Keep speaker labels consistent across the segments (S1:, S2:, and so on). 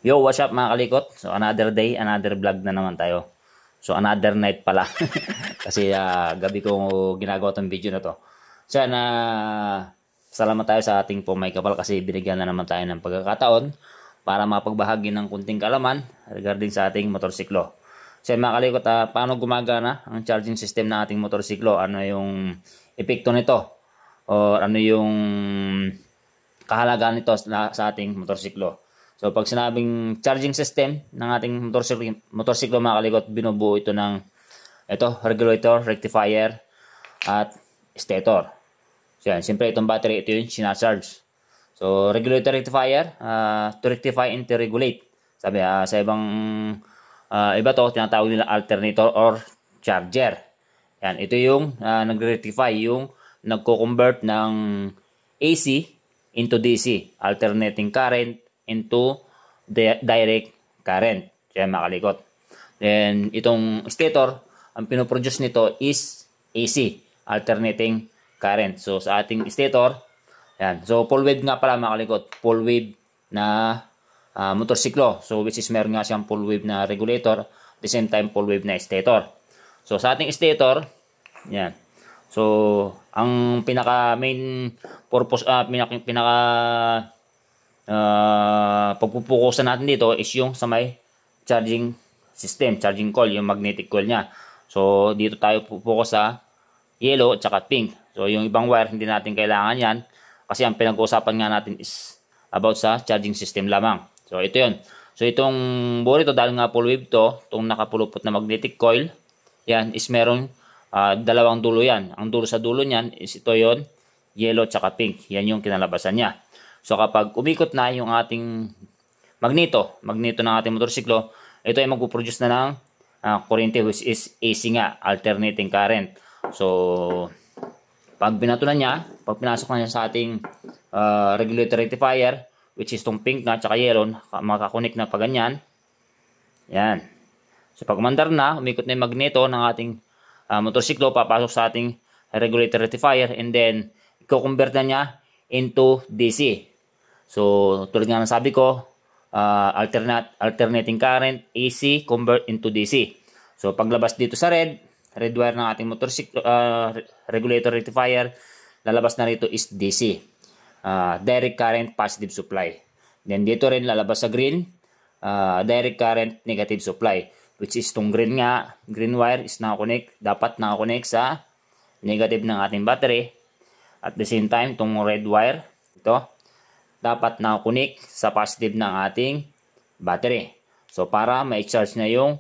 S1: Yo, what's up mga kalikot? So another day, another vlog na naman tayo. So another night pala. Kasi gabi ko ginagawa tong video na to. Sana salamat tayo sa ating may kapal kasi binigyan na naman tayo ng pagkakataon para mapagbahagi ng kunting kalaman regarding sa ating motorsiklo. So mga kalikot, paano gumagana ang charging system ng ating motorsiklo? Ano yung epekto nito? O ano yung kahalagaan nito sa ating motorsiklo? So pag sinabing charging system ng ating motorsiklo mga kalikot, binubuo ito ng regulator, rectifier, at stator. So yan, siyempre itong battery, ito yung sinacharge. So regulator, rectifier, to rectify and to regulate. Sabi, sa ibang iba to, tinatawag nila alternator or charger. Yan, ito yung nagre-rectify, yung nagko-convert ng AC into DC, alternating current into direct current. Kaya makalikot. Then, itong stator, ang pinoproduce nito is AC, alternating current. So, sa ating stator, yan. So, full wave nga pala makalikot. Full wave na motorsiklo. So, which is meron nga siyang full wave na regulator, at the same time, full wave na stator. So, sa ating stator, yan. So, ang pinaka main purpose, pinaka pagpupukusan natin dito is yung sa may charging system, charging coil, yung magnetic coil niya. So, dito tayo pupukus sa yellow at saka pink. So, yung ibang wire, hindi natin kailangan yan kasi ang pinag-uusapan nga natin is about sa charging system lamang. So, ito yun. So, itong buo nito, dahil nga full wave to, itong nakapulupot na magnetic coil, yan is merong dalawang dulo yan. Ang dulo sa dulo niyan is ito yon, yellow at saka pink. Yan yung kinalabasan niya. So kapag umikot na yung ating magneto ng ating motorsiklo, ito ay magpo-produce na ng kuryente which is AC nga, alternating current. So pag binato na niya, pag pinasok na niya sa ating regulator rectifier, which is tong pink na at saka yellow, makakonek na pa ganyan. Yan. So pag umandar na, umikot na yung magneto ng ating motorsiklo, papasok sa ating regulator rectifier, and then i-convert na niya into DC. So, tulad nga ng sabi ko, alternating current, AC, convert into DC. So, paglabas dito sa red wire ng ating motorsiklo, regulator rectifier, lalabas na rito is DC. Direct current, positive supply. Then, dito rin lalabas sa green, direct current, negative supply. Which is itong green nga, green wire is dapat nakakonect sa negative ng ating battery. At the same time, itong red wire, ito, dapat nakakunik sa positive ng ating battery. So, para ma-charge na yung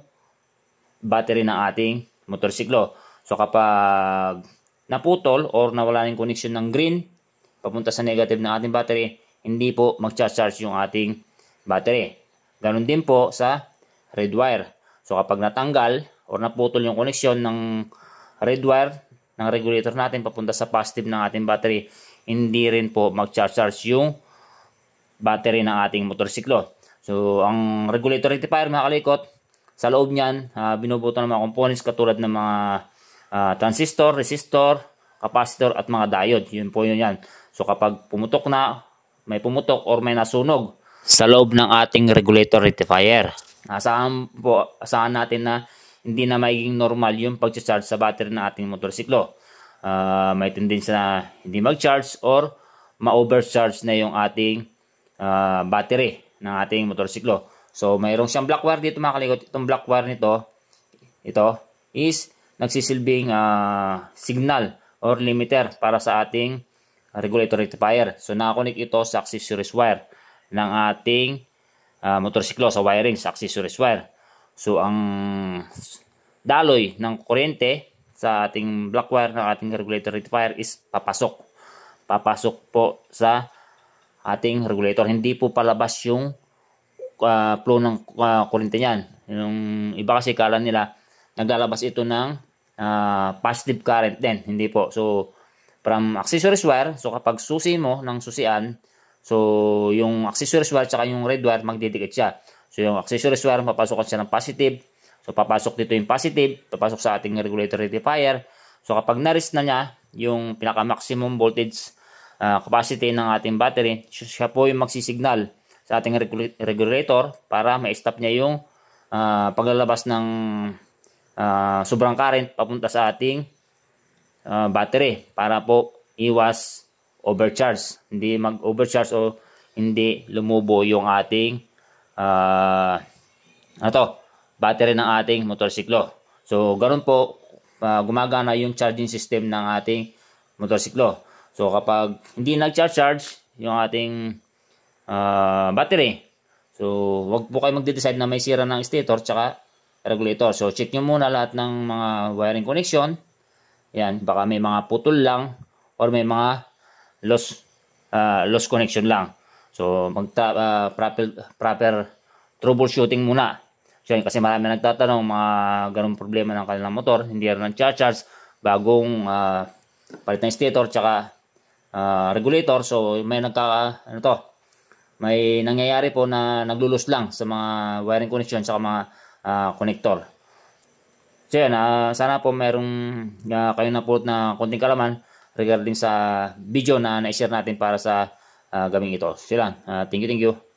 S1: battery ng ating motorsiklo. So, kapag naputol or nawala ng connection ng green, papunta sa negative ng ating battery, hindi po mag-charge yung ating battery. Ganon din po sa red wire. So, kapag natanggal or naputol yung connection ng red wire ng regulator natin papunta sa positive ng ating battery, hindi rin po mag-charge yung battery ng ating motorsiklo. So, ang regulator rectifier mga kalikot, sa loob niyan, binubuto ng mga components katulad ng mga transistor, resistor, capacitor, at mga diode. Yun po yun yan. So, kapag pumutok na, may pumutok or may nasunog sa loob ng ating regulator rectifier, asahan natin na hindi na magiging normal yung pag-charge sa battery ng ating motorsiklo. May tendency na hindi mag-charge or ma-overcharge na yung ating battery ng ating motorsiklo. So, mayroong siyang black wire dito mga kalikot. Itong black wire nito, ito is nagsisilbing signal or limiter para sa ating regulator rectifier. So, nakakonik ito sa accessories wire ng ating motorsiklo, sa wiring sa accessories wire. So, ang daloy ng kuryente sa ating black wire ng ating regulator rectifier is papasok. Papasok po sa ating regulator. Hindi po palabas yung flow ng kuryente niyan. Yung iba kasi kala nila naglalabas ito ng positive current din. Hindi po. So, from accessories wire, so kapag susi mo ng susian, so yung accessories wire tsaka yung red wire, magdidikit siya. So, yung accessories wire, papasok siya ng positive. So, papasok dito yung positive, papasok sa ating regulator rectifier. So, kapag na-reach na niya yung pinaka-maximum voltage capacity ng ating battery, siya po yung magsisignal sa ating regulator para ma-stop niya yung paglalabas ng sobrang current papunta sa ating battery para po iwas overcharge. Hindi mag-overcharge o hindi lumubo yung ating battery ng ating motorsiklo. So, ganoon po gumagana yung charging system ng ating motorsiklo. So, kapag hindi nag-charge yung ating battery, so wag po kayo magde-decide na may sira ng stator tsaka regulator. So, check nyo muna lahat ng mga wiring connection. Yan, baka may mga putol lang or may mga loss connection lang. So, proper troubleshooting muna. So, kasi marami nagtatanong mga ganung problema ng kanilang motor, hindi rin nag-charge bagong palit ng stator tsaka regulator. So, may nangyayari po na naglulus lang sa mga wiring connection tsaka mga connector. So, yan, sana po merong kayo napulot na konting kalaman regarding sa video na na-share natin para sa gaming ito. So, yan, thank you.